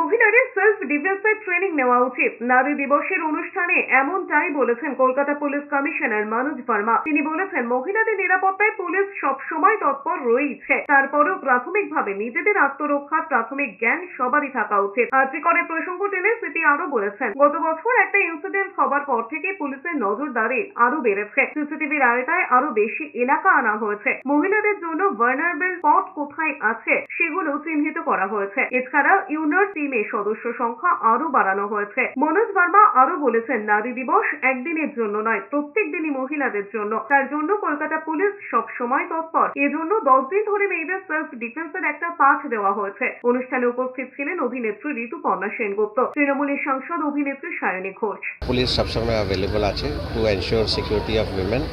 মহিলাদের সেলফ ডিফেন্সের ট্রেনিং নেওয়া উচিত। নারী দিবসের অনুষ্ঠানে এমনটাই বলেছেন কলকাতা পুলিশ কমিশনার মনোজ ভার্মা। তিনি বলেছেন, মহিলাদের নিরাপত্তায় পুলিশ সব সময় তৎপর রয়েছে, তারপরেও প্রাথমিকভাবে নিজেদের আত্মরক্ষার প্রাথমিক জ্ঞান সবারই থাকা উচিত। আর্যিকরের প্রসঙ্গ টেনে সিটি আরো বলেছেন, গত বছর একটা ইনসিডেন্ট হবার পর থেকে পুলিশের নজরদারি আরো বেড়েছে। সিসিটিভির আওতায় আরো বেশি এলাকা আনা হয়েছে। মহিলাদের জন্য ভালনারেবল স্পট কোথায় আছে সেগুলো চিহ্নিত করা হয়েছে। এছাড়া ইউনার টিমের সদস্য সংখ্যা আরো বাড়ানো হয়েছে। মনোজ ভার্মা আরো বলেছেন, নারী দিবস একদিনের জন্য নয়, প্রত্যেক দিনই মহিলাদের জন্য। তার জন্য কলকাতা পুলিশ সব সময় তৎপর। এজন্য 10 দিন ধরে মেয়েদের সেলফ ডিফেন্সের একটা পাঠ দেওয়া হয়েছে। অনুষ্ঠানে উপস্থিত ছিলেন অভিনেত্রী ঋতুপর্ণা সেনগুপ্ত, তৃণমূলের সাংসদ অভিনেত্রী সায়নী ঘোষ। পুলিশ সবসময় অ্যাভেলেবল আছে to ensure security of women,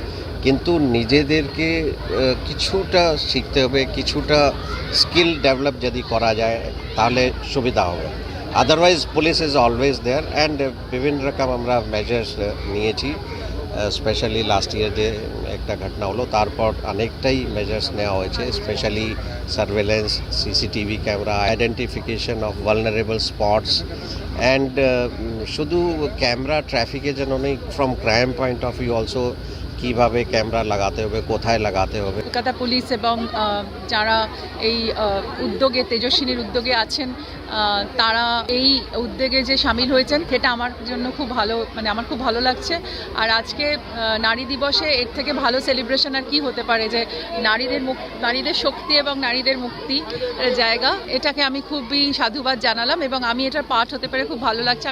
কিন্তু নিজেদেরকে কিছুটা শিখতে হবে, কিছুটা স্কিল ডেভেলপ যদি করা যায় তাহলে সুবিধা হবে। Otherwise police is always there and বিভিন্ন রকম আমরা মেজার্স নিয়েছি। স্পেশালি লাস্ট ইয়ার যে একটা ঘটনা হলো তারপর অনেকটাই মেজার্স নেওয়া হয়েছে, specially surveillance, CCTV camera, identification of vulnerable spots and শুধু ক্যামেরা ট্রাফিকের জন্য নেই, from crime point of view also কীভাবে ক্যামেরা লাগাতে হবে, কোথায় লাগাতে হবে। কলকাতা পুলিশ এবং যারা এই উদ্যোগে তেজস্বিনীর উদ্যোগে আছেন তারা এই উদ্যোগে যে সামিল হয়েছেন সেটা আমার জন্য খুব ভালো, আমার খুব ভালো লাগছে। আর আজকে নারী দিবসে এর থেকে ভালো সেলিব্রেশন আর কি হতে পারে, যে নারীদের শক্তি এবং নারীদের মুক্তি জায়গা, এটাকে আমি খুবই সাধুবাদ জানালাম এবং আমি এটার পার্ট হতে পেরে খুব ভালো লাগছে।